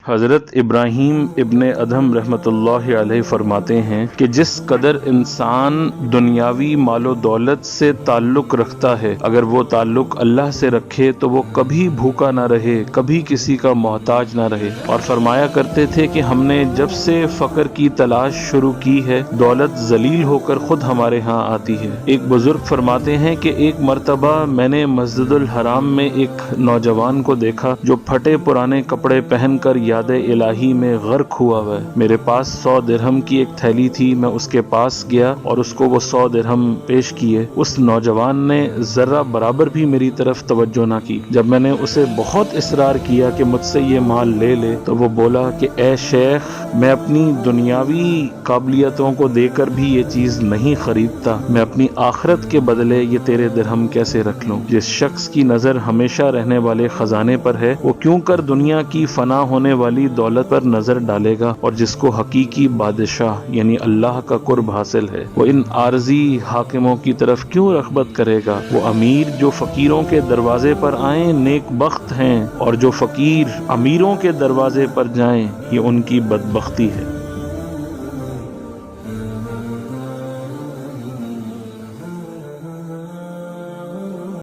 حضرت ابراہیم ابن ادہم رحمۃ اللہ علیہ فرماتے ہیں کہ جس قدر انسان دنیاوی مال و دولت سے تعلق رکھتا ہے، اگر وہ تعلق اللہ سے رکھے تو وہ کبھی بھوکا نہ رہے، کبھی کسی کا محتاج نہ رہے۔ اور فرمایا کرتے تھے کہ ہم نے جب سے فقر کی تلاش شروع کی ہے، دولت ذلیل ہو کر خود ہمارے ہاں آتی ہے۔ ایک بزرگ فرماتے ہیں کہ ایک مرتبہ میں نے مسجد الحرام میں ایک نوجوان کو دیکھا جو پھٹے پرانے کپڑے پہن کر یاد الہی میں غرق ہوا ہے۔ میرے پاس 100 درہم کی ایک تھیلی تھی، میں اس کے پاس گیا اور اس کو وہ 100 درہم پیش کیے۔ اس نوجوان نے ذرہ برابر بھی میری طرف توجہ نہ کی۔ جب میں نے اسے بہت اصرار کیا کہ مجھ سے یہ مال لے لے تو وہ بولا کہ اے شیخ، میں اپنی دنیاوی قابلیتوں کو دے کر بھی یہ چیز نہیں خریدتا، میں اپنی آخرت کے بدلے یہ تیرے درہم کیسے رکھ لوں؟ جس شخص کی نظر ہمیشہ رہنے والے خزانے پر ہے، وہ کیوں کر دنیا کی فنا ہونے والی دولت پر نظر ڈالے گا؟ اور جس کو حقیقی بادشاہ یعنی اللہ کا قرب حاصل ہے، وہ ان عارضی حاکموں کی طرف کیوں رغبت کرے گا؟ وہ امیر جو فقیروں کے دروازے پر آئیں نیک بخت ہیں، اور جو فقیر امیروں کے دروازے پر جائیں یہ ان کی بدبختی ہے۔